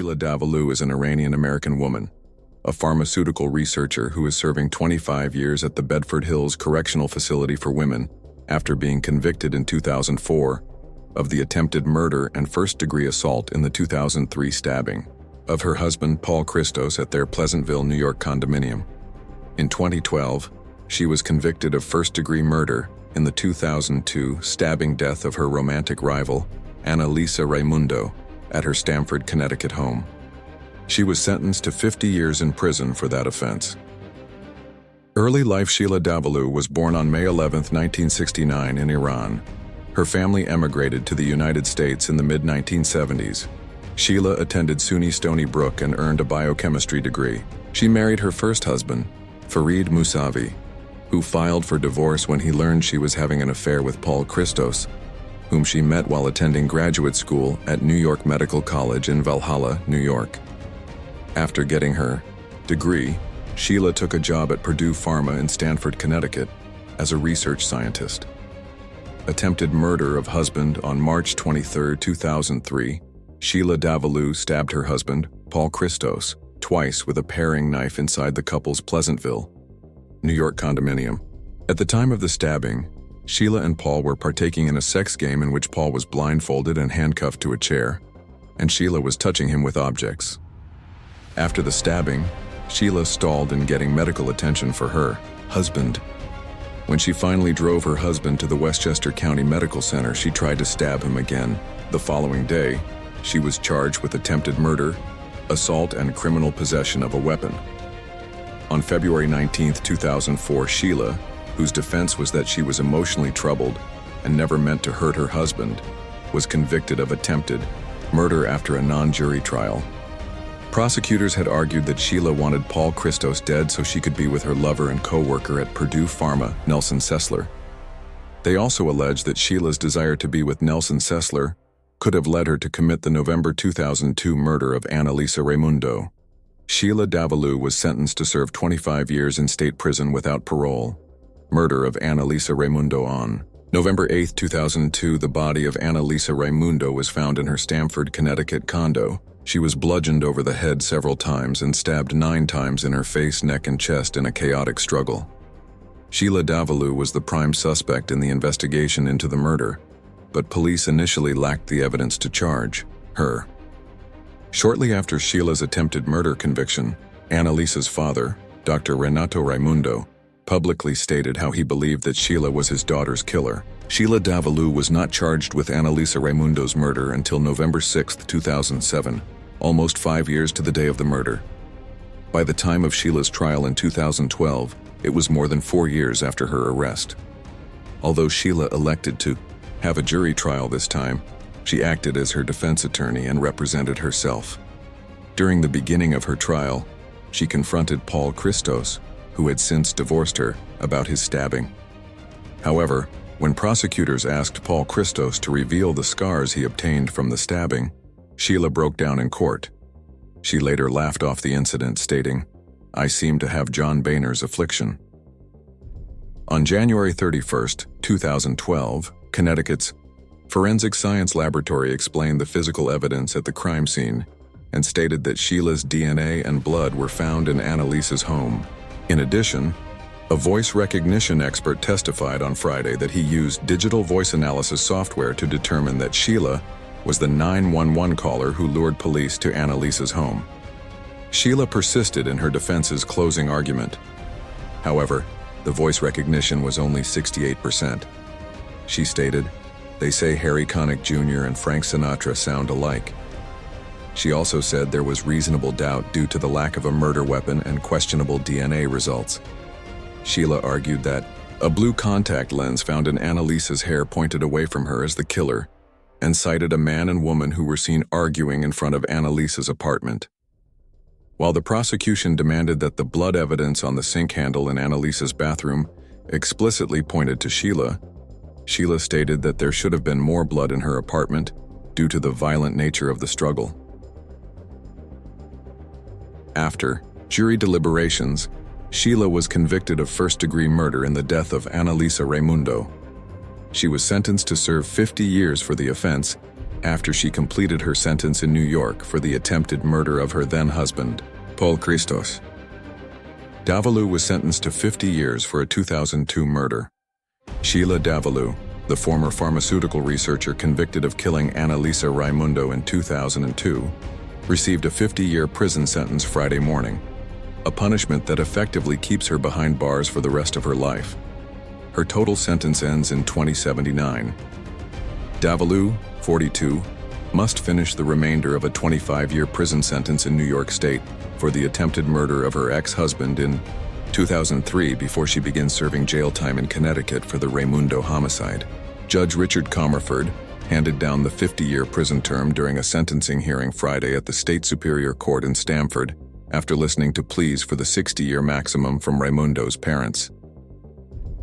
Sheila Davalloo is an Iranian-American woman, a pharmaceutical researcher who is serving 25 years at the Bedford Hills Correctional Facility for Women after being convicted in 2004 of the attempted murder and first-degree assault in the 2003 stabbing of her husband Paul Christos at their Pleasantville, New York condominium. In 2012, she was convicted of first-degree murder in the 2002 stabbing death of her romantic rival, Lisa Raymundo, at her Stamford, Connecticut home. She was sentenced to 50 years in prison for that offense. Early life Sheila Davalloo was born on May 11, 1969 in Iran. Her family emigrated to the United States in the mid-1970s. Sheila attended SUNY Stony Brook and earned a biochemistry degree. She married her first husband, Farid Musavi, who filed for divorce when he learned she was having an affair with Paul Christos, whom she met while attending graduate school at New York Medical College in Valhalla, New York. After getting her degree, Sheila took a job at Purdue Pharma in Stamford, Connecticut, as a research scientist. Attempted murder of husband on March 23, 2003, Sheila Davalloo stabbed her husband, Paul Christos, twice with a paring knife inside the couple's Pleasantville, New York condominium. At the time of the stabbing, Sheila and Paul were partaking in a sex game in which Paul was blindfolded and handcuffed to a chair, and Sheila was touching him with objects. After the stabbing, Sheila stalled in getting medical attention for her husband. When she finally drove her husband to the Westchester County Medical Center, she tried to stab him again. The following day, she was charged with attempted murder, assault, and criminal possession of a weapon. On February 19, 2004, Sheila, whose defense was that she was emotionally troubled and never meant to hurt her husband, was convicted of attempted murder after a non-jury trial. Prosecutors had argued that Sheila wanted Paul Christos dead so she could be with her lover and co-worker at Purdue Pharma, Nelson Cesler. They also alleged that Sheila's desire to be with Nelson Cesler could have led her to commit the November 2002 murder of Lisa Raymundo. Sheila Davalloo was sentenced to serve 25 years in state prison without parole. Murder of Lisa Raymundo. On November 8, 2002, the body of Lisa Raymundo was found in her Stamford, Connecticut condo. She was bludgeoned over the head several times and stabbed 9 times in her face, neck, and chest in a chaotic struggle. Sheila Davalloo was the prime suspect in the investigation into the murder, but police initially lacked the evidence to charge her. Shortly after Sheila's attempted murder conviction, Lisa's father, Dr. Renato Raymundo, publicly stated how he believed that Sheila was his daughter's killer. Sheila Davalloo was not charged with Lisa Raymundo's murder until November 6, 2007, almost 5 years to the day of the murder. By the time of Sheila's trial in 2012, it was more than 4 years after her arrest. Although Sheila elected to have a jury trial this time, she acted as her defense attorney and represented herself. During the beginning of her trial, she confronted Paul Christos, who had since divorced her, about his stabbing. However, when prosecutors asked Paul Christos to reveal the scars he obtained from the stabbing, Sheila broke down in court. She later laughed off the incident, stating, "I seem to have John Boehner's affliction." On January 31, 2012, Connecticut's Forensic Science Laboratory explained the physical evidence at the crime scene and stated that Sheila's DNA and blood were found in Lisa's home. In addition, a voice recognition expert testified on Friday that he used digital voice analysis software to determine that Sheila was the 911 caller who lured police to Lisa's home. Sheila persisted in her defense's closing argument. However, the voice recognition was only 68%. She stated, "They say Harry Connick Jr. and Frank Sinatra sound alike." She also said there was reasonable doubt due to the lack of a murder weapon and questionable DNA results. Sheila argued that a blue contact lens found in Lisa's hair pointed away from her as the killer, and cited a man and woman who were seen arguing in front of Lisa's apartment. While the prosecution demanded that the blood evidence on the sink handle in Lisa's bathroom explicitly pointed to Sheila, Sheila stated that there should have been more blood in her apartment due to the violent nature of the struggle. After jury deliberations, Sheila was convicted of first-degree murder in the death of Lisa Raymundo. She was sentenced to serve 50 years for the offense after she completed her sentence in New York for the attempted murder of her then-husband, Paul Christos. Davaloo was sentenced to 50 years for a 2002 murder. Sheila Davalloo, the former pharmaceutical researcher convicted of killing Lisa Raymundo in 2002, received a 50-year prison sentence Friday morning, a punishment that effectively keeps her behind bars for the rest of her life. Her total sentence ends in 2079. Davaloo, 42, must finish the remainder of a 25-year prison sentence in New York State for the attempted murder of her ex-husband in 2003 before she begins serving jail time in Connecticut for the Rayundo homicide. Judge Richard Comerford handed down the 50-year prison term during a sentencing hearing Friday at the State Superior Court in Stamford after listening to pleas for the 60-year maximum from Raymundo's parents.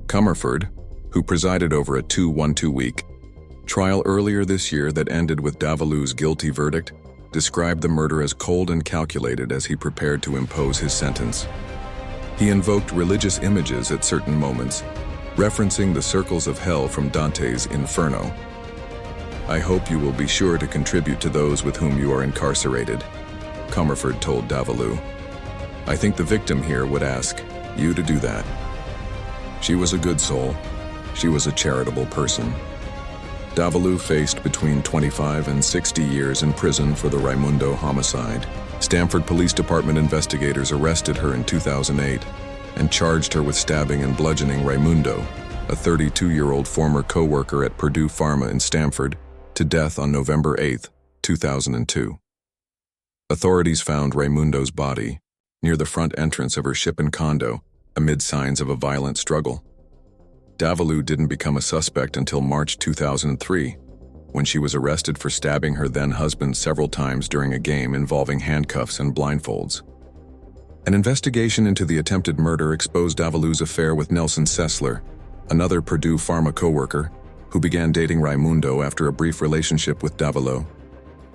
Comerford, who presided over a 2-1-2-week trial earlier this year that ended with Davaloo's guilty verdict, described the murder as cold and calculated as he prepared to impose his sentence. He invoked religious images at certain moments, referencing the circles of hell from Dante's Inferno. "I hope you will be sure to contribute to those with whom you are incarcerated," Comerford told Davaloo. "I think the victim here would ask you to do that. She was a good soul. She was a charitable person." Davaloo faced between 25 and 60 years in prison for the Rayundo homicide. Stamford Police Department investigators arrested her in 2008 and charged her with stabbing and bludgeoning Rayundo, a 32-year-old former co-worker at Purdue Pharma in Stamford, to death on November 8, 2002. Authorities found Raymundo's body near the front entrance of her Shippen condo amid signs of a violent struggle. Davaloo didn't become a suspect until March 2003, when she was arrested for stabbing her then-husband several times during a game involving handcuffs and blindfolds. An investigation into the attempted murder exposed Davaloo's affair with Nelson Cesler, another Purdue Pharma co-worker, who began dating Raymundo after a brief relationship with Davaloo.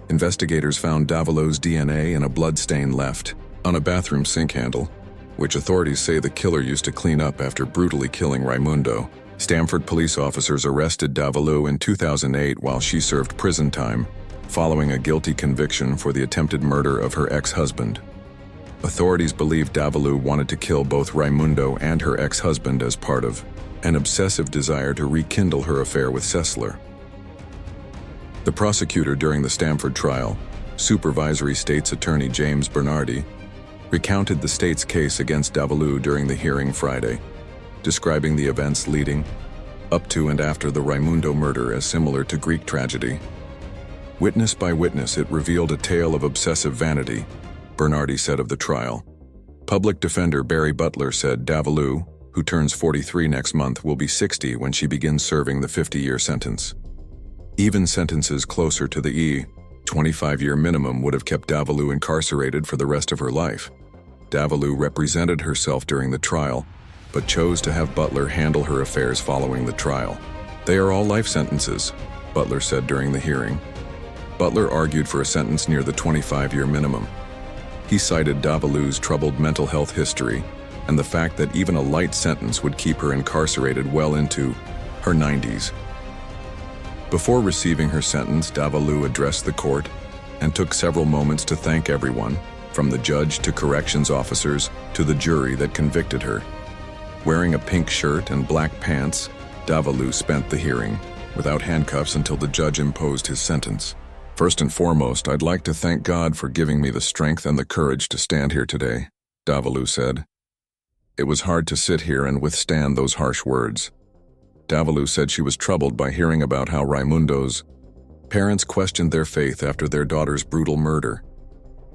Investigators found Davaloo's DNA and a blood stain left on a bathroom sink handle, which authorities say the killer used to clean up after brutally killing Raymundo. Stamford police officers arrested Davaloo in 2008 while she served prison time, following a guilty conviction for the attempted murder of her ex-husband. Authorities believe Davaloo wanted to kill both Raymundo and her ex-husband as part of an obsessive desire to rekindle her affair with Cesler. The prosecutor during the Stamford trial, Supervisory State's Attorney James Bernardi, recounted the state's case against Davaloo during the hearing Friday, describing the events leading up to and after the Raymundo murder as similar to Greek tragedy. Witness by witness, it revealed a tale of obsessive vanity, Bernardi said of the trial. Public defender Barry Butler said Davaloo, who turns 43 next month, will be 60 when she begins serving the 50-year sentence. Even sentences closer to the 25-year minimum would have kept Davaloo incarcerated for the rest of her life. Davaloo represented herself during the trial, but chose to have Butler handle her affairs following the trial. "They are all life sentences," Butler said during the hearing. Butler argued for a sentence near the 25-year minimum. He cited Davaloo's troubled mental health history and the fact that even a light sentence would keep her incarcerated well into her 90s. Before receiving her sentence, Davaloo addressed the court and took several moments to thank everyone, from the judge to corrections officers to the jury that convicted her. Wearing a pink shirt and black pants, Davaloo spent the hearing without handcuffs until the judge imposed his sentence. "First and foremost, I'd like to thank God for giving me the strength and the courage to stand here today," Davaloo said. "It was hard to sit here and withstand those harsh words." Davaloo said she was troubled by hearing about how Raymundo's parents questioned their faith after their daughter's brutal murder.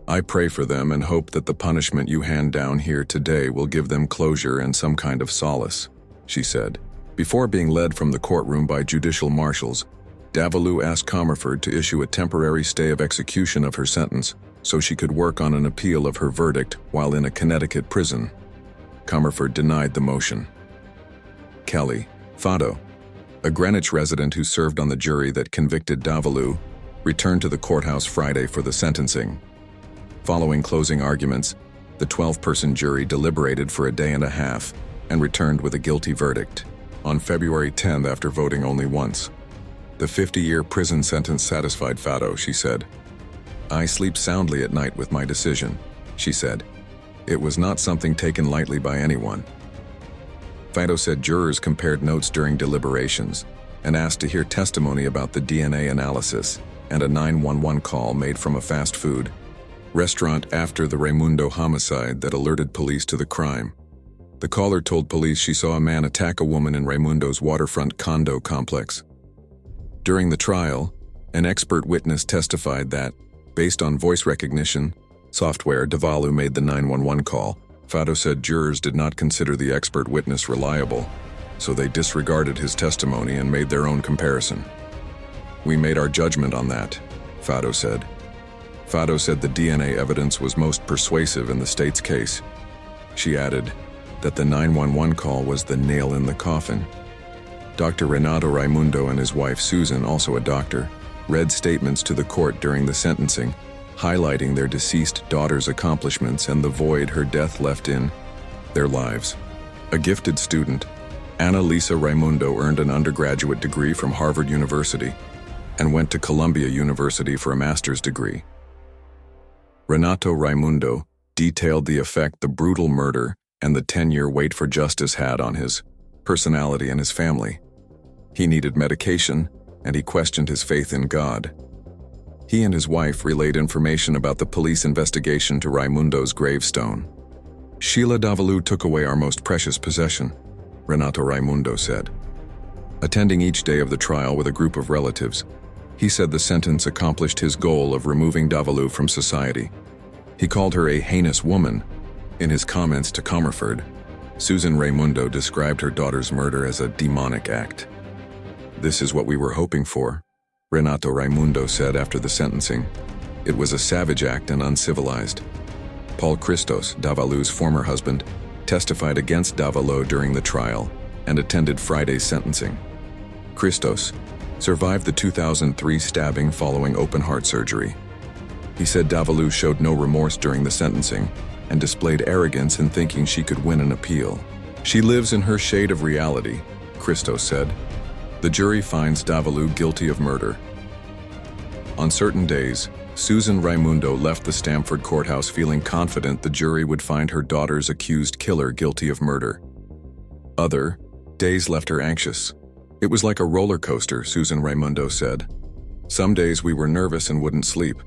"I pray for them and hope that the punishment you hand down here today will give them closure and some kind of solace," she said. Before being led from the courtroom by judicial marshals, Davaloo asked Comerford to issue a temporary stay of execution of her sentence so she could work on an appeal of her verdict while in a Connecticut prison. Comerford denied the motion. Kelly Fado, a Greenwich resident who served on the jury that convicted Davaloo, returned to the courthouse Friday for the sentencing. Following closing arguments, the 12-person jury deliberated for a day and a half and returned with a guilty verdict. on February 10th after voting only once. The 50-year prison sentence satisfied Fado, she said. I sleep soundly at night with my decision, she said. It was not something taken lightly by anyone. Fado said jurors compared notes during deliberations and asked to hear testimony about the DNA analysis and a 911 call made from a fast food restaurant after the Rayundo homicide that alerted police to the crime. The caller told police she saw a man attack a woman in Raymundo's waterfront condo complex. During the trial, an expert witness testified that, based on voice recognition software, Davaloo made the 911 call. Fado said jurors did not consider the expert witness reliable, so they disregarded his testimony and made their own comparison. We made our judgment on that, Fado said. Fado said the DNA evidence was most persuasive in the state's case. She added that the 911 call was the nail in the coffin. Dr. Renato Raymundo and his wife Susan, also a doctor, read statements to the court during the sentencing, highlighting their deceased daughter's accomplishments and the void her death left in their lives. A gifted student, Lisa Raymundo earned an undergraduate degree from Harvard University and went to Columbia University for a master's degree. Renato Raymundo detailed the effect the brutal murder and the 10-year wait for justice had on his personality and his family. He needed medication, and he questioned his faith in God. He and his wife relayed information about the police investigation to Raymundo's gravestone. Sheila Davalloo took away our most precious possession, Renato Raymundo said. Attending each day of the trial with a group of relatives, he said the sentence accomplished his goal of removing Davaloo from society. He called her a heinous woman. In his comments to Comerford, Susan Raymundo described her daughter's murder as a demonic act. This is what we were hoping for, Renato Raymundo said after the sentencing. It was a savage act and uncivilized. Paul Christos, Davaloo's former husband, testified against Davaloo during the trial and attended Friday's sentencing. Christos survived the 2003 stabbing following open-heart surgery. He said Davaloo showed no remorse during the sentencing and displayed arrogance in thinking she could win an appeal. She lives in her shade of reality, Christos said. The jury finds Davaloo guilty of murder. On certain days, Susan Raymundo left the Stamford courthouse feeling confident the jury would find her daughter's accused killer guilty of murder. Other days left her anxious. It was like a roller coaster, Susan Raymundo said. Some days we were nervous and wouldn't sleep.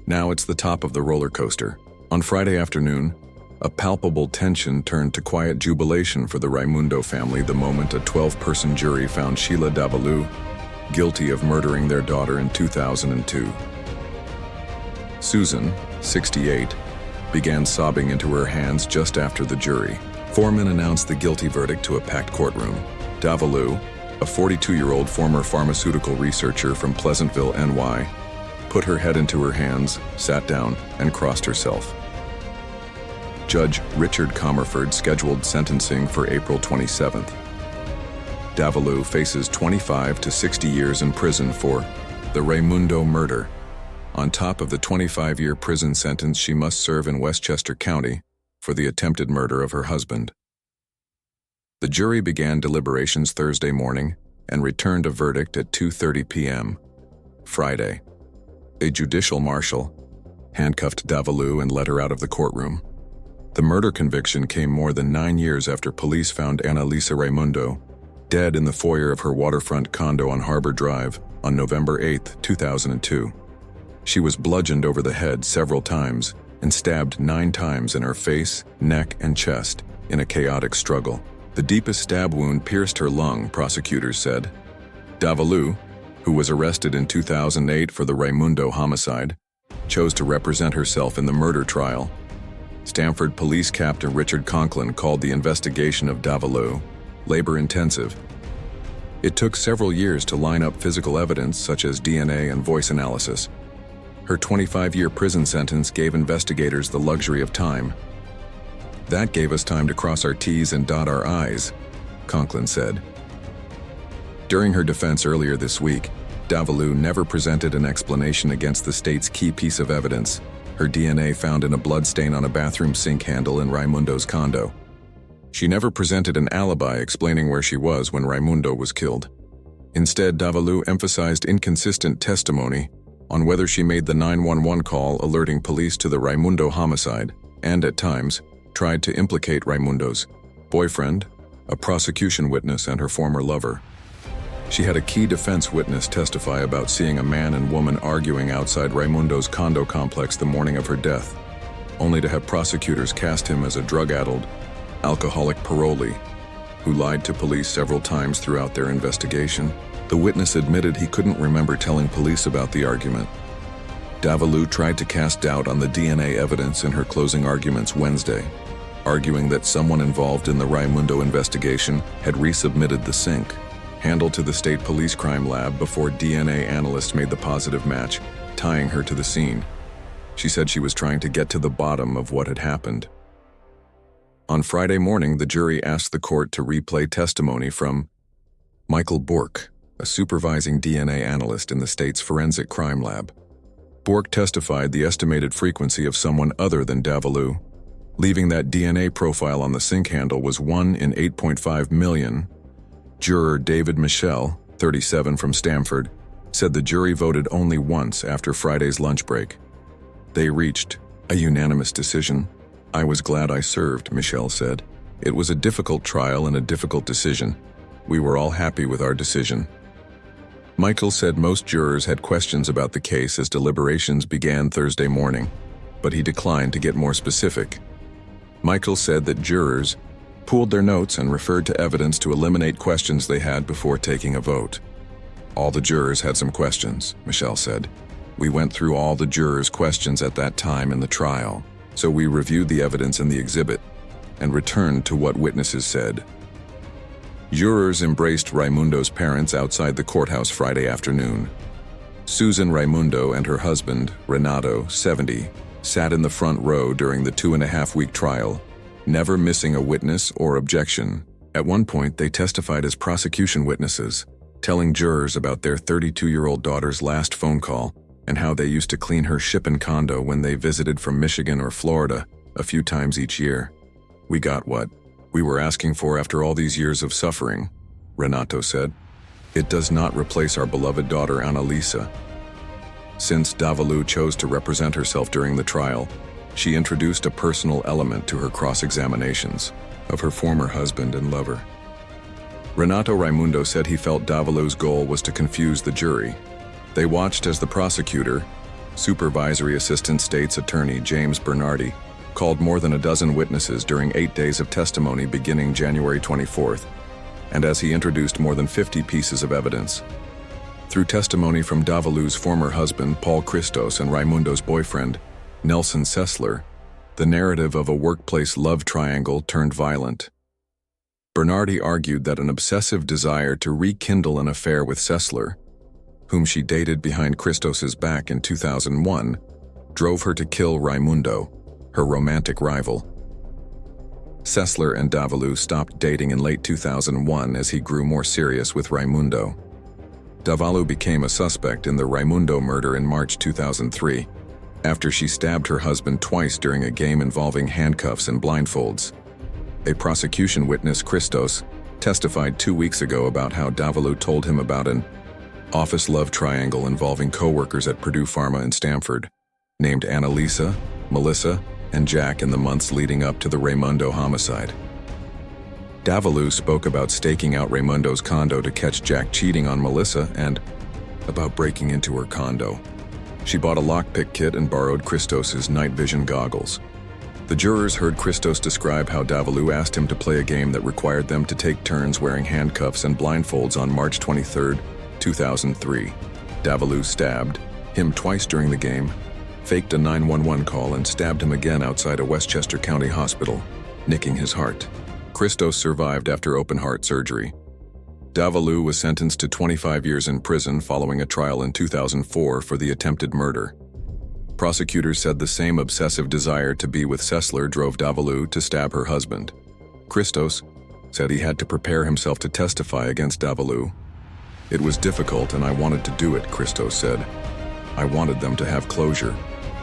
Now it's the top of the roller coaster. On Friday afternoon, a palpable tension turned to quiet jubilation for the Raymundo family the moment a 12-person jury found Sheila Davalloo guilty of murdering their daughter in 2002. Susan, 68, began sobbing into her hands just after the jury. Foreman announced the guilty verdict to a packed courtroom. Davaloo, a 42-year-old former pharmaceutical researcher from Pleasantville, NY, put her head into her hands, sat down, and crossed herself. Judge Richard Comerford scheduled sentencing for April 27th. Davaloo faces 25 to 60 years in prison for the Raymundo murder, on top of the 25-year prison sentence she must serve in Westchester County for the attempted murder of her husband. The jury began deliberations Thursday morning and returned a verdict at 2:30 p.m. Friday. A judicial marshal handcuffed Davaloo and led her out of the courtroom. The murder conviction came more than 9 years after police found Lisa Raymundo dead in the foyer of her waterfront condo on Harbor Drive on November 8, 2002. She was bludgeoned over the head several times and stabbed 9 times in her face, neck, and chest in a chaotic struggle. The deepest stab wound pierced her lung, prosecutors said. Davaloo, who was arrested in 2008 for the Raymundo homicide, chose to represent herself in the murder trial. Stamford Police Captain Richard Conklin called the investigation of Davaloo labor-intensive. It took several years to line up physical evidence such as DNA and voice analysis. Her 25-year prison sentence gave investigators the luxury of time. That gave us time to cross our T's and dot our I's, Conklin said. During her defense earlier this week, Davaloo never presented an explanation against the state's key piece of evidence, her DNA found in a bloodstain on a bathroom sink handle in Raymundo's condo. She never presented an alibi explaining where she was when Raymundo was killed. Instead, Davaloo emphasized inconsistent testimony on whether she made the 911 call alerting police to the Raymundo homicide and, at times, tried to implicate Raymundo's boyfriend, a prosecution witness, and her former lover. She had a key defense witness testify about seeing a man and woman arguing outside Raymundo's condo complex the morning of her death, only to have prosecutors cast him as a drug-addled, alcoholic parolee who lied to police several times throughout their investigation. The witness admitted he couldn't remember telling police about the argument. Davaloo tried to cast doubt on the DNA evidence in her closing arguments Wednesday, arguing that someone involved in the Raymundo investigation had resubmitted the sink, handled to the state police crime lab before DNA analysts made the positive match, tying her to the scene. She said she was trying to get to the bottom of what had happened. On Friday morning, the jury asked the court to replay testimony from Michael Bork, a supervising DNA analyst in the state's forensic crime lab. Bork testified the estimated frequency of someone other than Davaloo, leaving that DNA profile on the sink handle was 1 in 8.5 million. Juror David Michelle, 37 from Stamford, said the jury voted only once after Friday's lunch break. They reached a unanimous decision. "I was glad I served," Michelle said. "It was a difficult trial and a difficult decision. We were all happy with our decision." Michael said most jurors had questions about the case as deliberations began Thursday morning, but he declined to get more specific. Michael said that jurors pooled their notes and referred to evidence to eliminate questions they had before taking a vote. "All the jurors had some questions," Michelle said. "We went through all the jurors' questions at that time in the trial, so we reviewed the evidence in the exhibit and returned to what witnesses said." Jurors embraced Raymundo's parents outside the courthouse Friday afternoon. Susan Raymundo and her husband, Renato, 70, sat in the front row during the 2.5-week trial, never missing a witness or objection. At one point, they testified as prosecution witnesses, telling jurors about their 32-year-old daughter's last phone call and how they used to clean her shipping condo when they visited from Michigan or Florida a few times each year. "We got what we were asking for after all these years of suffering," Renato said. "It does not replace our beloved daughter Annalisa." Since Davaloo chose to represent herself during the trial, she introduced a personal element to her cross-examinations of her former husband and lover. Renato Raymundo said he felt Davaloo's goal was to confuse the jury. They watched as the prosecutor, Supervisory Assistant State's Attorney James Bernardi, called more than a dozen witnesses during 8 days of testimony beginning January 24th, and as he introduced more than 50 pieces of evidence. Through testimony from Davaloo's former husband, Paul Christos, and Raymundo's boyfriend, Nelson Cesler, the narrative of a workplace love triangle turned violent. Bernardi argued that an obsessive desire to rekindle an affair with Cesler, whom she dated behind Christos's back in 2001, drove her to kill Raymundo, her romantic rival. Cesler and Davaloo stopped dating in late 2001 as he grew more serious with Raymundo. Davaloo became a suspect in the Raymundo murder in March 2003, after she stabbed her husband twice during a game involving handcuffs and blindfolds. A prosecution witness, Christos, testified 2 weeks ago about how Davaloo told him about an office love triangle involving co-workers at Purdue Pharma in Stamford, named Annalisa, Melissa, and Jack in the months leading up to the Raymundo homicide. Davaloo spoke about staking out Raymundo's condo to catch Jack cheating on Melissa and about breaking into her condo. She bought a lockpick kit and borrowed Christos's night vision goggles. The jurors heard Christos describe how Davaloo asked him to play a game that required them to take turns wearing handcuffs and blindfolds on March 23, 2003. Davaloo stabbed him twice during the game, faked a 911 call, and stabbed him again outside a Westchester County hospital, nicking his heart. Christos survived after open-heart surgery. Davaloo was sentenced to 25 years in prison following a trial in 2004 for the attempted murder. Prosecutors said the same obsessive desire to be with Cesler drove Davaloo to stab her husband. Christos said he had to prepare himself to testify against Davaloo. "It was difficult and I wanted to do it," Christos said. "I wanted them to have closure."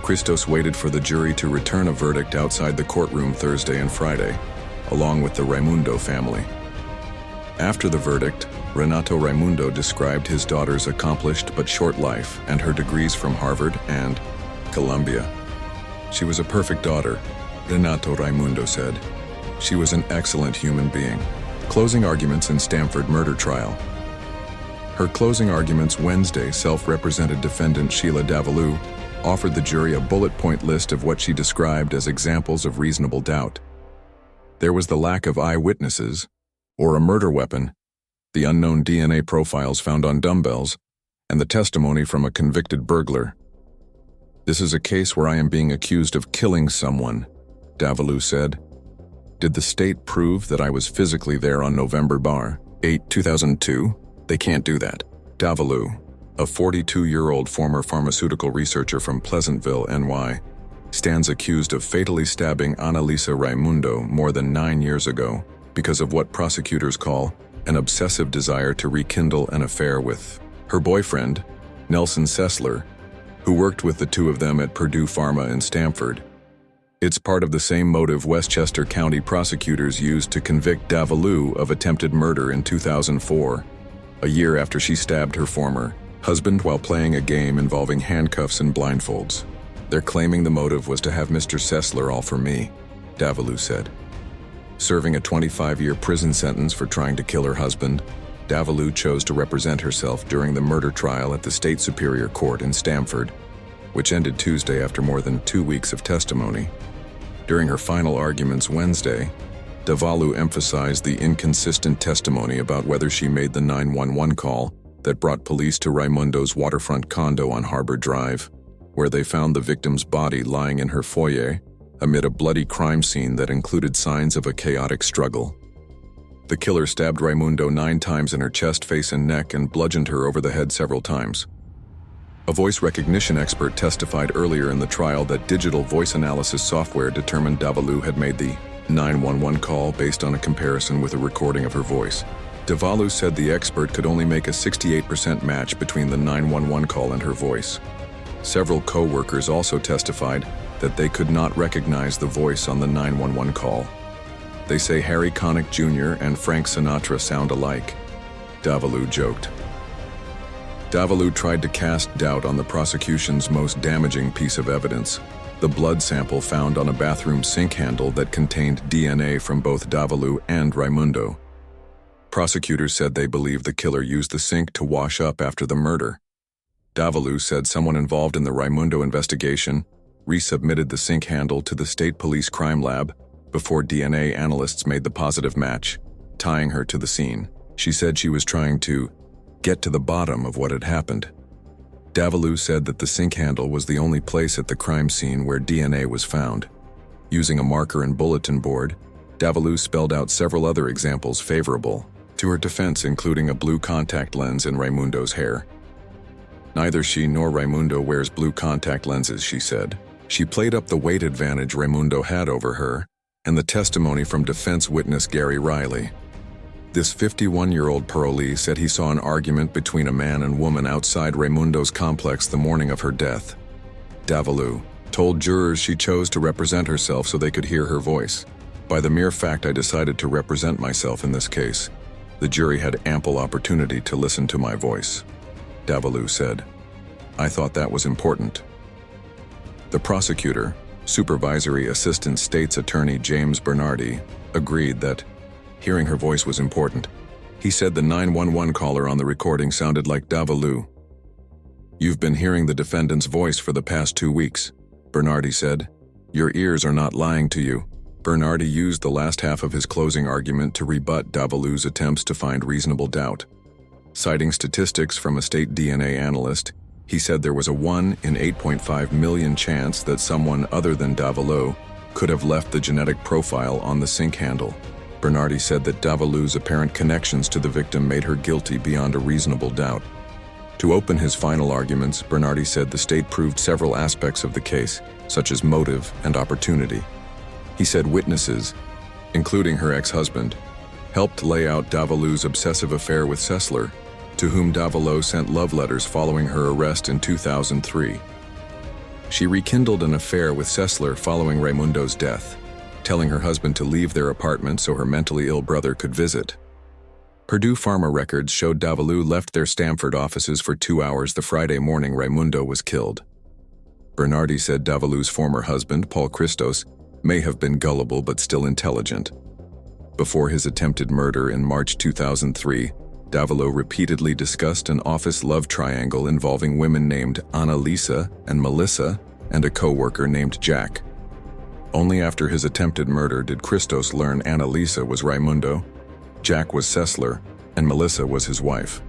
Christos waited for the jury to return a verdict outside the courtroom Thursday and Friday. along with the Raymundo family. After the verdict, Renato Raymundo described his daughter's accomplished but short life and her degrees from Harvard and Columbia. "She was a perfect daughter," Renato Raymundo said. "She was an excellent human being." Closing arguments in Stanford murder trial. Her closing arguments Wednesday, self-represented defendant Sheila Davalloo offered the jury a bullet-point list of what she described as examples of reasonable doubt. There was the lack of eyewitnesses, or a murder weapon, the unknown DNA profiles found on dumbbells, and the testimony from a convicted burglar. "This is a case where I am being accused of killing someone," Davaloo said. "Did the state prove that I was physically there on November 8, 2002? They can't do that." Davaloo, a 42-year-old former pharmaceutical researcher from Pleasantville, NY, stands accused of fatally stabbing Lisa Raymundo more than 9 years ago because of what prosecutors call an obsessive desire to rekindle an affair with her boyfriend, Nelson Cesler, who worked with the two of them at Purdue Pharma in Stanford. It's part of the same motive Westchester County prosecutors used to convict Davaloo of attempted murder in 2004, a year after she stabbed her former husband while playing a game involving handcuffs and blindfolds. "They're claiming the motive was to have Mr. Cesler all for me," Davaloo said. Serving a 25-year prison sentence for trying to kill her husband, Davaloo chose to represent herself during the murder trial at the State Superior Court in Stamford, which ended Tuesday after more than 2 weeks of testimony. During her final arguments Wednesday, Davaloo emphasized the inconsistent testimony about whether she made the 911 call that brought police to Raymundo's waterfront condo on Harbor Drive, where they found the victim's body lying in her foyer amid a bloody crime scene that included signs of a chaotic struggle. The killer stabbed Raymundo 9 times in her chest, face, and neck and bludgeoned her over the head several times. A voice recognition expert testified earlier in the trial that digital voice analysis software determined Davaloo had made the 911 call based on a comparison with a recording of her voice. Davaloo said the expert could only make a 68% match between the 911 call and her voice. Several co-workers also testified that they could not recognize the voice on the 911 call. "They say Harry Connick Jr. and Frank Sinatra sound alike," Davaloo joked. Davaloo tried to cast doubt on the prosecution's most damaging piece of evidence, the blood sample found on a bathroom sink handle that contained DNA from both Davaloo and Raymundo. Prosecutors said they believe the killer used the sink to wash up after the murder. Davaloo said someone involved in the Raymundo investigation resubmitted the sink handle to the State Police Crime Lab before DNA analysts made the positive match, tying her to the scene. She said she was trying to get to the bottom of what had happened. Davaloo said that the sink handle was the only place at the crime scene where DNA was found. Using a marker and bulletin board, Davaloo spelled out several other examples favorable to her defense, including a blue contact lens in Raymundo's hair. "Neither she nor Raymundo wears blue contact lenses," she said. She played up the weight advantage Raymundo had over her and the testimony from defense witness Gary Riley. This 51-year-old parolee said he saw an argument between a man and woman outside Raymundo's complex the morning of her death. Davaloo told jurors she chose to represent herself so they could hear her voice. "By the mere fact I decided to represent myself in this case, the jury had ample opportunity to listen to my voice," Davaloo said. "I thought that was important." The prosecutor, Supervisory Assistant State's Attorney James Bernardi, agreed that hearing her voice was important. He said the 911 caller on the recording sounded like Davaloo. "You've been hearing the defendant's voice for the past 2 weeks," Bernardi said. "Your ears are not lying to you." Bernardi used the last half of his closing argument to rebut Davaloo's attempts to find reasonable doubt. Citing statistics from a state DNA analyst, he said there was a 1 in 8.5 million chance that someone other than Davaloo could have left the genetic profile on the sink handle. Bernardi said that Davaloo's apparent connections to the victim made her guilty beyond a reasonable doubt. To open his final arguments, Bernardi said the state proved several aspects of the case, such as motive and opportunity. He said witnesses, including her ex-husband, helped lay out Davaloo's obsessive affair with Cesler, to whom Davaloo sent love letters following her arrest in 2003. She rekindled an affair with Cesler following Raymundo's death. telling her husband to leave their apartment so her mentally ill brother could visit. Purdue Pharma records showed Davaloo left their Stamford offices for 2 hours the Friday morning Raymundo was killed. Bernardi said Davaloo's former husband, Paul Christos, may have been gullible but still intelligent. Before his attempted murder in March 2003, Davaloo repeatedly discussed an office love triangle involving women named Annalisa and Melissa and a co-worker named Jack. Only after his attempted murder did Christos learn Annalisa was Raymundo, Jack was Cesler, and Melissa was his wife.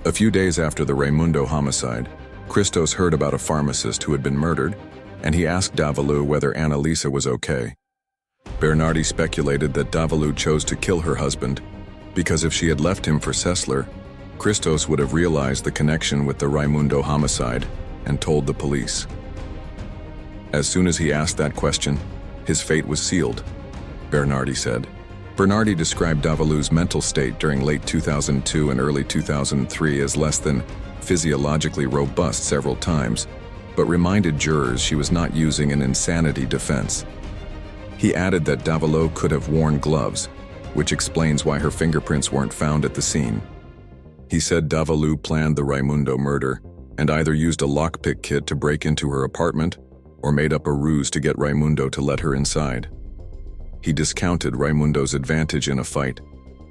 A few days after the Raymundo homicide, Christos heard about a pharmacist who had been murdered, and he asked Davaloo whether Annalisa was okay. Bernardi speculated that Davaloo chose to kill her husband because if she had left him for Cesler, Christos would have realized the connection with the Raymundo homicide and told the police. As soon as he asked that question, his fate was sealed, Bernardi said. Bernardi described Davaloo's mental state during late 2002 and early 2003 as less than physiologically robust several times, but reminded jurors she was not using an insanity defense. He added that Davaloo could have worn gloves, which explains why her fingerprints weren't found at the scene. He said Davaloo planned the Raymundo murder and either used a lockpick kit to break into her apartment or made up a ruse to get Raymundo to let her inside. He discounted Raymundo's advantage in a fight,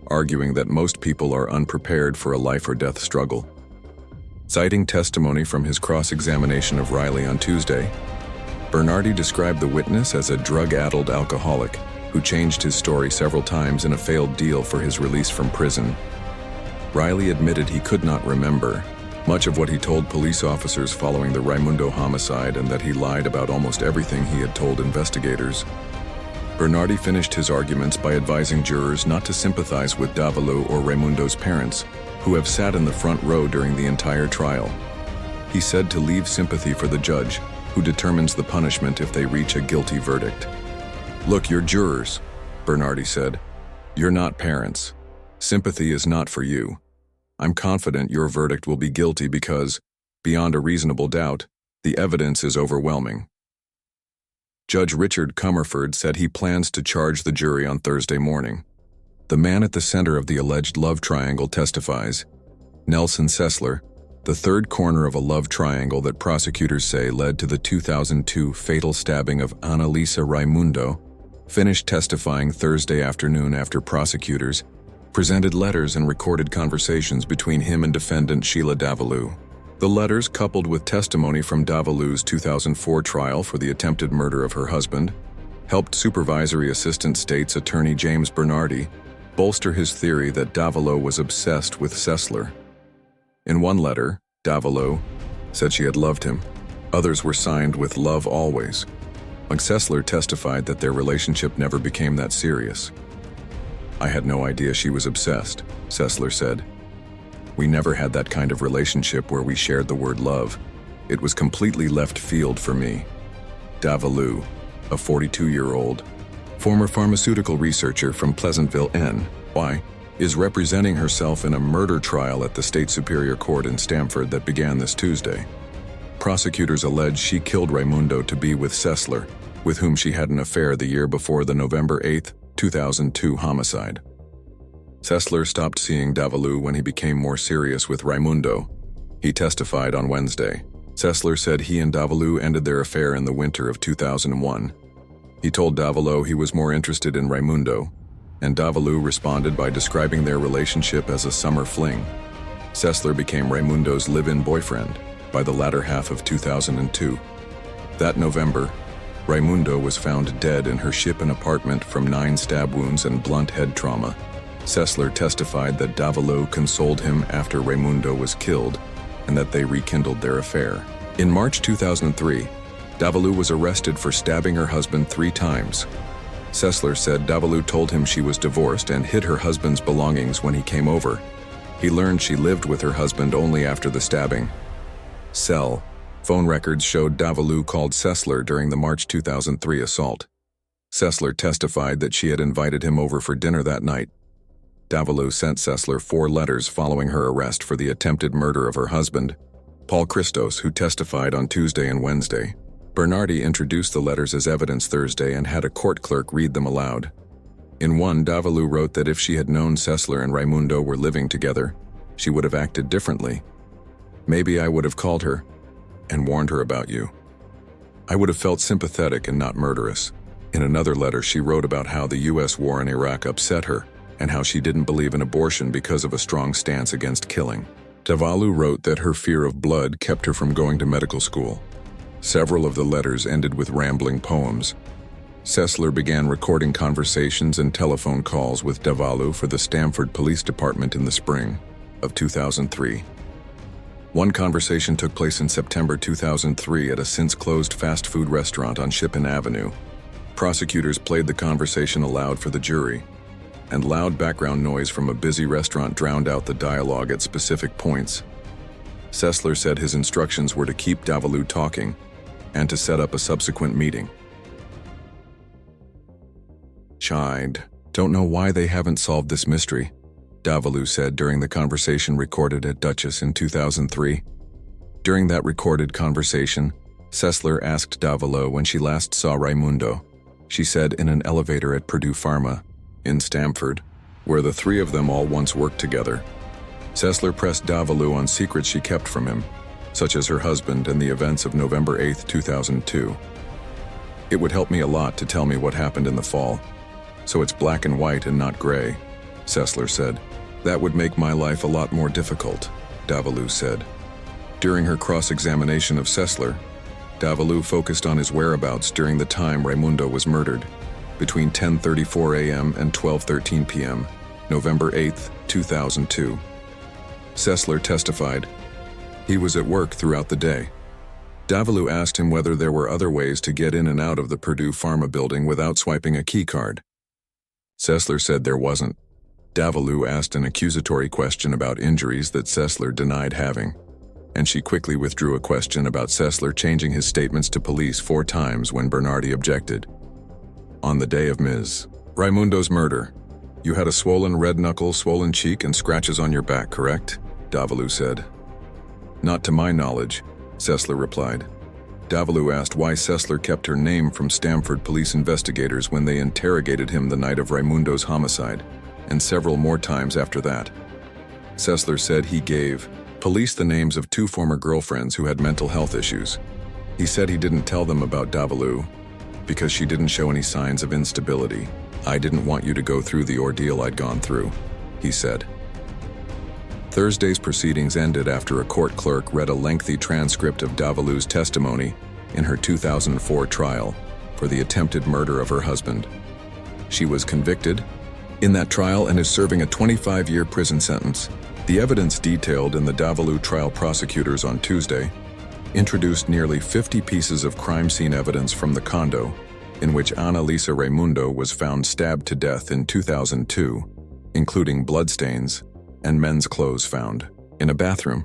arguing that most people are unprepared for a life-or-death struggle. Citing testimony from his cross-examination of Riley on Tuesday, Bernardi described the witness as a drug-addled alcoholic who changed his story several times in a failed deal for his release from prison. Riley admitted he could not remember much of what he told police officers following the Raymundo homicide and that he lied about almost everything he had told investigators. Bernardi finished his arguments by advising jurors not to sympathize with Davaloo or Raymundo's parents, who have sat in the front row during the entire trial. He said to leave sympathy for the judge, who determines the punishment if they reach a guilty verdict. "Look, you're jurors," Bernardi said. "You're not parents. Sympathy is not for you. I'm confident your verdict will be guilty because, beyond a reasonable doubt, the evidence is overwhelming." Judge Richard Comerford said he plans to charge the jury on Thursday morning. The man at the center of the alleged love triangle testifies. Nelson Cesler, the third corner of a love triangle that prosecutors say led to the 2002 fatal stabbing of Annalisa Raymundo, finished testifying Thursday afternoon after prosecutors presented letters and recorded conversations between him and defendant Sheila Davalloo. The letters, coupled with testimony from Davaloo's 2004 trial for the attempted murder of her husband, helped Supervisory Assistant State's Attorney James Bernardi bolster his theory that Davaloo was obsessed with Cesler. In one letter, Davaloo said she had loved him. Others were signed with "Love Always." Cesler testified that their relationship never became that serious. "I had no idea she was obsessed," Cesler said. "We never had that kind of relationship where we shared the word love. It was completely left field for me." Davaloo, a 42-year-old, former pharmaceutical researcher from Pleasantville, NY, is representing herself in a murder trial at the State Superior Court in Stamford that began this Tuesday. Prosecutors allege she killed Raymundo to be with Cesler, with whom she had an affair the year before the November 8, 2002 homicide. Cesler stopped seeing Davaloo when he became more serious with Raymundo. He testified on Wednesday. Cesler said he and Davaloo ended their affair in the winter of 2001. He told Davaloo he was more interested in Raymundo, and Davaloo responded by describing their relationship as a summer fling. Cesler became Raymundo's live-in boyfriend by the latter half of 2002. That November, Raymundo was found dead in her Shippen apartment from 9 stab wounds and blunt head trauma. Cesler testified that Davaloo consoled him after Raymundo was killed and that they rekindled their affair. In March 2003, Davaloo was arrested for stabbing her husband 3 times. Cesler said Davaloo told him she was divorced and hid her husband's belongings when he came over. He learned she lived with her husband only after the stabbing. Phone records showed Davaloo called Cesler during the March 2003 assault. Cesler testified that she had invited him over for dinner that night. Davaloo sent Cesler 4 letters following her arrest for the attempted murder of her husband, Paul Christos, who testified on Tuesday and Wednesday. Bernardi introduced the letters as evidence Thursday and had a court clerk read them aloud. In one, Davaloo wrote that if she had known Cesler and Raymundo were living together, she would have acted differently. Maybe I would have called her and warned her about you. I would have felt sympathetic and not murderous. In another letter, she wrote about how the U.S. war in Iraq upset her and how she didn't believe in abortion because of a strong stance against killing. Davaloo wrote that her fear of blood kept her from going to medical school. Several of the letters ended with rambling poems. Cesler began recording conversations and telephone calls with Davaloo for the Stamford Police Department in the spring of 2003. One conversation took place in September 2003 at a since-closed fast food restaurant on Shippen Avenue. Prosecutors played the conversation aloud for the jury, and loud background noise from a busy restaurant drowned out the dialogue at specific points. Cesler said his instructions were to keep Davaloo talking and to set up a subsequent meeting. "Child, don't know why they haven't solved this mystery," Davaloo said during the conversation recorded at Duchess in 2003. During that recorded conversation, Cesler asked Davaloo when she last saw Raymundo. She said in an elevator at Purdue Pharma, in Stamford, where the three of them all once worked together. Cesler pressed Davaloo on secrets she kept from him, such as her husband and the events of November 8, 2002. "It would help me a lot to tell me what happened in the fall, so it's black and white and not gray," Cesler said. "That would make my life a lot more difficult," Davaloo said. During her cross-examination of Cesler, Davaloo focused on his whereabouts during the time Raymundo was murdered, between 10:34 a.m. and 12:13 p.m., November 8, 2002. Cesler testified, "He was at work throughout the day." Davaloo asked him whether there were other ways to get in and out of the Purdue Pharma building without swiping a key card. Cesler said there wasn't. Davaloo asked an accusatory question about injuries that Cesler denied having, and she quickly withdrew a question about Cesler changing his statements to police 4 times when Bernardi objected. "On the day of Ms. Raymundo's murder, you had a swollen red knuckle, swollen cheek, and scratches on your back, correct?" Davaloo said. "Not to my knowledge," Cesler replied. Davaloo asked why Cesler kept her name from Stamford police investigators when they interrogated him the night of Raymundo's homicide, and several more times after that. Cesler said he gave police the names of 2 former girlfriends who had mental health issues. He said he didn't tell them about Davaloo because she didn't show any signs of instability. "I didn't want you to go through the ordeal I'd gone through," he said. Thursday's proceedings ended after a court clerk read a lengthy transcript of Davaloo's testimony in her 2004 trial for the attempted murder of her husband. She was convicted in that trial and is serving a 25-year prison sentence. The evidence detailed in the Davaloo trial, prosecutors on Tuesday introduced nearly 50 pieces of crime scene evidence from the condo in which Lisa Raymundo was found stabbed to death in 2002, including bloodstains and men's clothes found in a bathroom.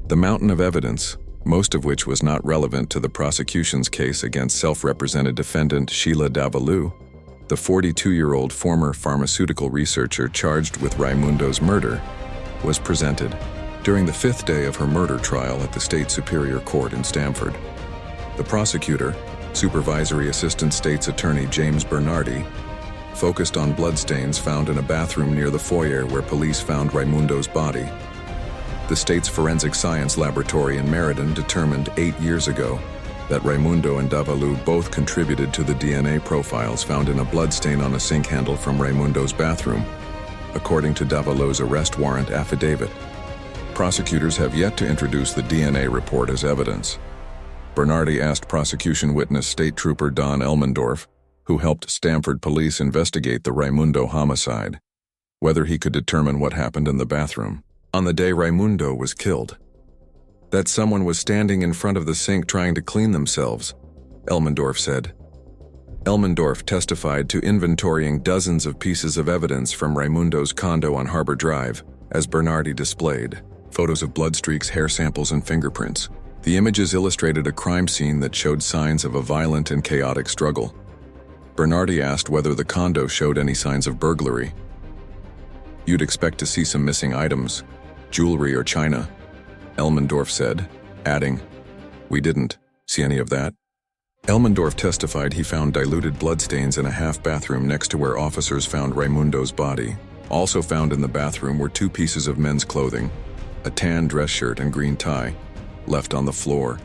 The mountain of evidence, most of which was not relevant to the prosecution's case against self-represented defendant Sheila Davalloo, the 42-year-old former pharmaceutical researcher charged with Raymundo's murder, was presented during the 5th day of her murder trial at the State Superior Court in Stamford. The prosecutor, Supervisory Assistant State's Attorney James Bernardi, focused on bloodstains found in a bathroom near the foyer where police found Raymundo's body. The state's forensic science laboratory in Meriden determined 8 years ago that Raymundo and Davaloo both contributed to the DNA profiles found in a bloodstain on a sink handle from Raymundo's bathroom, according to Davaloo's arrest warrant affidavit. Prosecutors have yet to introduce the DNA report as evidence. Bernardi asked prosecution witness State Trooper Don Elmendorf, who helped Stamford police investigate the Raymundo homicide, whether he could determine what happened in the bathroom on the day Raymundo was killed. That someone was standing in front of the sink trying to clean themselves, Elmendorf said. Elmendorf testified to inventorying dozens of pieces of evidence from Raymundo's condo on Harbor Drive, as Bernardi displayed photos of blood streaks, hair samples, and fingerprints. The images illustrated a crime scene that showed signs of a violent and chaotic struggle. Bernardi asked whether the condo showed any signs of burglary. "You'd expect to see some missing items, jewelry or china," Elmendorf said, adding, "We didn't see any of that." Elmendorf testified he found diluted bloodstains in a half-bathroom next to where officers found Raymundo's body. Also found in the bathroom were 2 pieces of men's clothing, a tan dress shirt and green tie, left on the floor.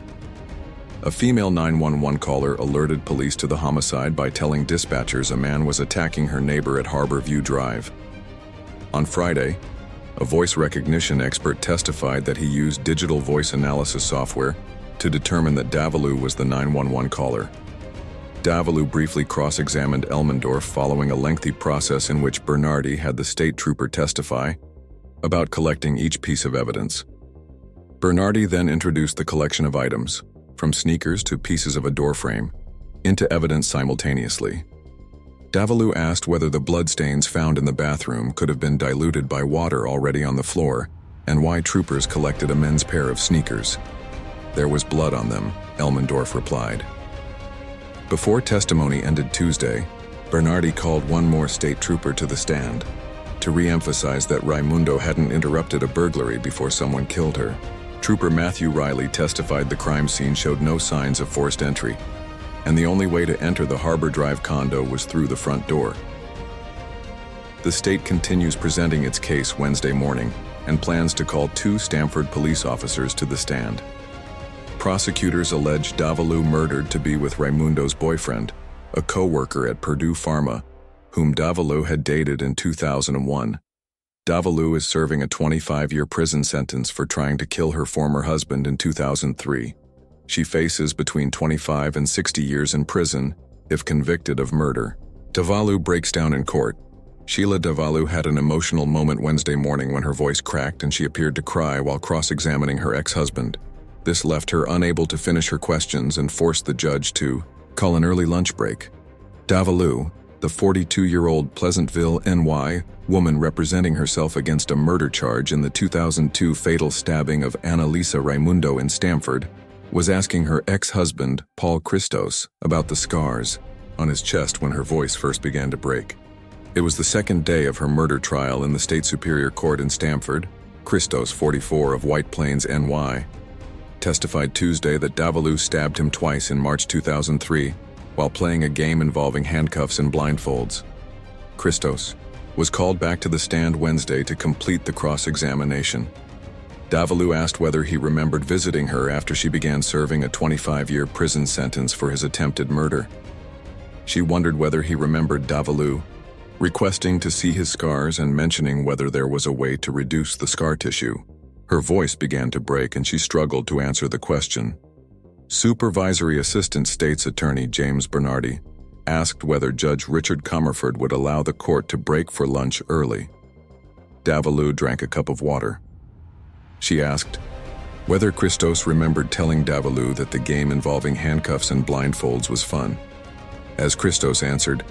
A female 911 caller alerted police to the homicide by telling dispatchers a man was attacking her neighbor at Harbor View Drive. On Friday, a voice recognition expert testified that he used digital voice analysis software to determine that Davaloo was the 911 caller. Davaloo briefly cross-examined Elmendorf following a lengthy process in which Bernardi had the state trooper testify about collecting each piece of evidence. Bernardi then introduced the collection of items, from sneakers to pieces of a door frame, into evidence simultaneously. Davaloo asked whether the bloodstains found in the bathroom could have been diluted by water already on the floor, and why troopers collected a men's pair of sneakers. There was blood on them, Elmendorf replied. Before testimony ended Tuesday, Bernardi called one more state trooper to the stand to re-emphasize that Raymundo hadn't interrupted a burglary before someone killed her. Trooper Matthew Riley testified the crime scene showed no signs of forced entry, and the only way to enter the Harbor Drive condo was through the front door. The state continues presenting its case Wednesday morning and plans to call 2 Stamford police officers to the stand. Prosecutors allege Davaloo murdered to be with Raymundo's boyfriend, a co-worker at Purdue Pharma, whom Davaloo had dated in 2001. Davaloo is serving a 25-year prison sentence for trying to kill her former husband in 2003. She faces between 25 and 60 years in prison if convicted of murder. Davaloo breaks down in court. Sheila Davalloo had an emotional moment Wednesday morning when her voice cracked and she appeared to cry while cross-examining her ex-husband. This left her unable to finish her questions and forced the judge to call an early lunch break. Davaloo, the 42-year-old Pleasantville, NY, woman representing herself against a murder charge in the 2002 fatal stabbing of Lisa Raymundo in Stamford, was asking her ex-husband, Paul Christos, about the scars on his chest when her voice first began to break. It was the second day of her murder trial in the State Superior Court in Stamford. Christos, 44, of White Plains, NY, testified Tuesday that Davaloo stabbed him twice in March 2003 while playing a game involving handcuffs and blindfolds. Christos was called back to the stand Wednesday to complete the cross-examination. Davaloo asked whether he remembered visiting her after she began serving a 25-year prison sentence for his attempted murder. She wondered whether he remembered Davaloo requesting to see his scars and mentioning whether there was a way to reduce the scar tissue. Her voice began to break and she struggled to answer the question. Supervisory Assistant State's Attorney James Bernardi asked whether Judge Richard Comerford would allow the court to break for lunch early. Davaloo drank a cup of water. She asked whether Christos remembered telling Davaloo that the game involving handcuffs and blindfolds was fun. As Christos answered,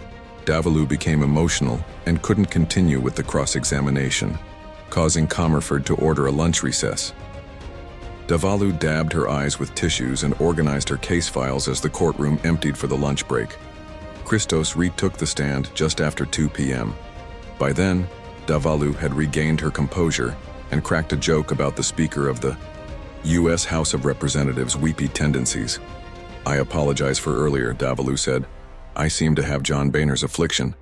Davaloo became emotional and couldn't continue with the cross-examination, causing Comerford to order a lunch recess. Davaloo dabbed her eyes with tissues and organized her case files as the courtroom emptied for the lunch break. Christos retook the stand just after 2 p.m. By then, Davaloo had regained her composure and cracked a joke about the Speaker of the U.S. House of Representatives' weepy tendencies. I apologize for earlier, Davaloo said. I seem to have John Boehner's affliction.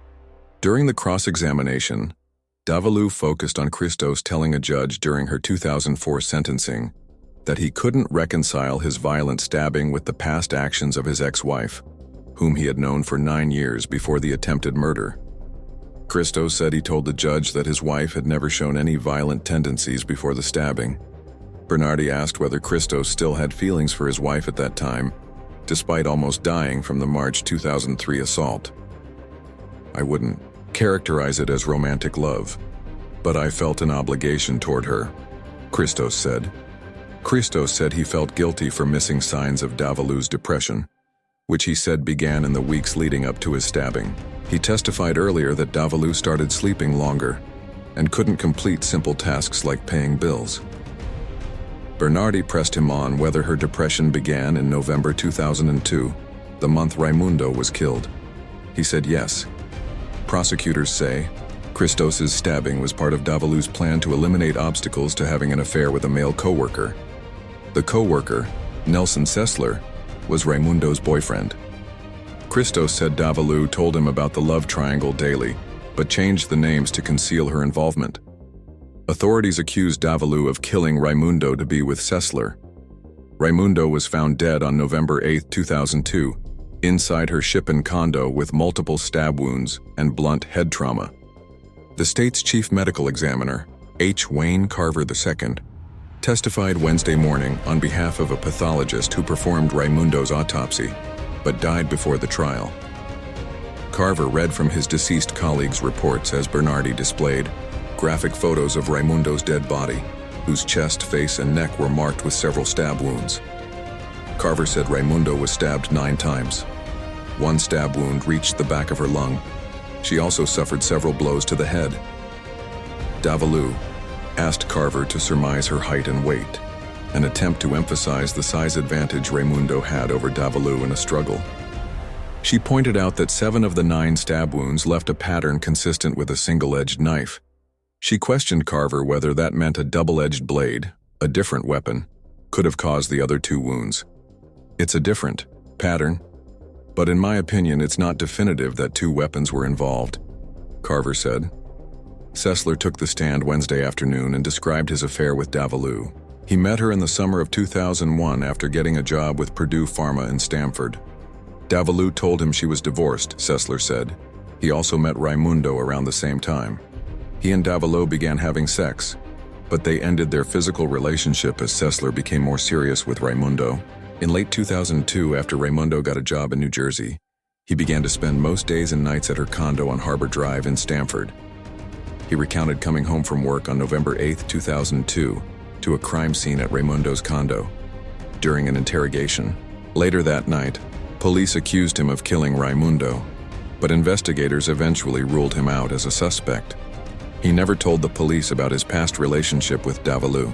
During the cross-examination, Davaloo focused on Christos telling a judge during her 2004 sentencing that he couldn't reconcile his violent stabbing with the past actions of his ex-wife, whom he had known for 9 years before the attempted murder. Christos said he told the judge that his wife had never shown any violent tendencies before the stabbing. Bernardi asked whether Christos still had feelings for his wife at that time, despite almost dying from the March 2003 assault. I wouldn't characterize it as romantic love, but I felt an obligation toward her, Christos said. Christos said he felt guilty for missing signs of Davaloo's depression, which he said began in the weeks leading up to his stabbing. He testified earlier that Davaloo started sleeping longer and couldn't complete simple tasks like paying bills. Bernardi pressed him on whether her depression began in November 2002, the month Raymundo was killed. He said yes. Prosecutors say Christos's stabbing was part of Davaloo's plan to eliminate obstacles to having an affair with a male co-worker. The co-worker, Nelson Cesler, was Raymundo's boyfriend. Christos said Davaloo told him about the love triangle daily, but changed the names to conceal her involvement. Authorities accused Davaloo of killing Raymundo to be with Cesler. Raymundo was found dead on November 8, 2002, inside her Shippen condo with multiple stab wounds and blunt head trauma. The state's chief medical examiner, H. Wayne Carver II, testified Wednesday morning on behalf of a pathologist who performed Raymundo's autopsy, but died before the trial. Carver read from his deceased colleague's reports as Bernardi displayed graphic photos of Raymundo's dead body, whose chest, face, and neck were marked with several stab wounds. Carver said Raymundo was stabbed 9 times. One stab wound reached the back of her lung. She also suffered several blows to the head. Davaloo asked Carver to surmise her height and weight, an attempt to emphasize the size advantage Raymundo had over Davaloo in a struggle. She pointed out that 7 of the 9 stab wounds left a pattern consistent with a single-edged knife. She questioned Carver whether that meant a double-edged blade, a different weapon, could have caused the other 2 wounds. It's a different pattern, but in my opinion it's not definitive that 2 weapons were involved, Carver said. Cesler took the stand Wednesday afternoon and described his affair with Davaloo. He met her in the summer of 2001 after getting a job with Purdue Pharma in Stamford. Davaloo told him she was divorced, Cesler said. He also met Raymundo around the same time. He and Davaloo began having sex, but they ended their physical relationship as Cesler became more serious with Raymundo. In late 2002, after Raymundo got a job in New Jersey, he began to spend most days and nights at her condo on Harbor Drive in Stamford. He recounted coming home from work on November 8, 2002, to a crime scene at Raymundo's condo. During an interrogation, later that night, police accused him of killing Raymundo, but investigators eventually ruled him out as a suspect. He never told the police about his past relationship with Davaloo.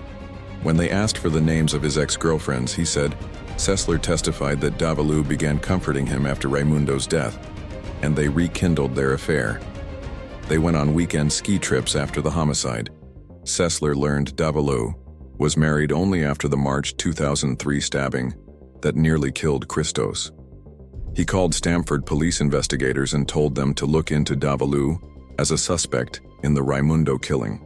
When they asked for the names of his ex-girlfriends, he said, Cesler testified that Davaloo began comforting him after Raymundo's death, and they rekindled their affair. They went on weekend ski trips after the homicide. Cesler learned Davaloo was married only after the March 2003 stabbing that nearly killed Christos. He called Stamford police investigators and told them to look into Davaloo as a suspect in the Raymundo killing.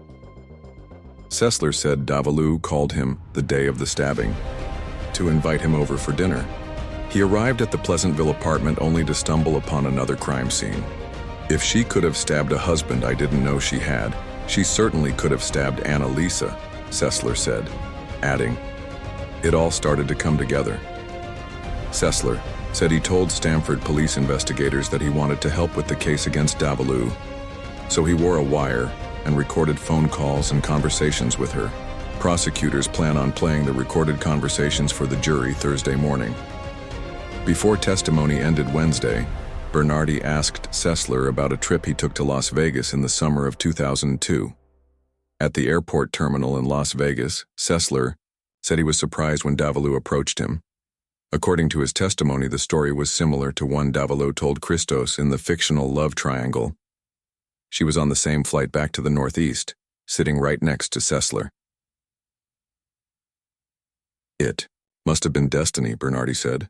Cesler said Davaloo called him the day of the stabbing to invite him over for dinner. He arrived at the Pleasantville apartment only to stumble upon another crime scene. If she could have stabbed a husband I didn't know she had, she certainly could have stabbed Anna Lisa, Cesler said, adding, it all started to come together. Cesler said he told Stamford police investigators that he wanted to help with the case against Davaloo, so he wore a wire and recorded phone calls and conversations with her. Prosecutors plan on playing the recorded conversations for the jury Thursday morning. Before testimony ended Wednesday, Bernardi asked Cesler about a trip he took to Las Vegas in the summer of 2002. At the airport terminal in Las Vegas, Cesler said he was surprised when Davaloo approached him. According to his testimony, the story was similar to one Davaloo told Christos in the fictional love triangle. She was on the same flight back to the Northeast, sitting right next to Cesler. It must have been destiny, Bernardi said.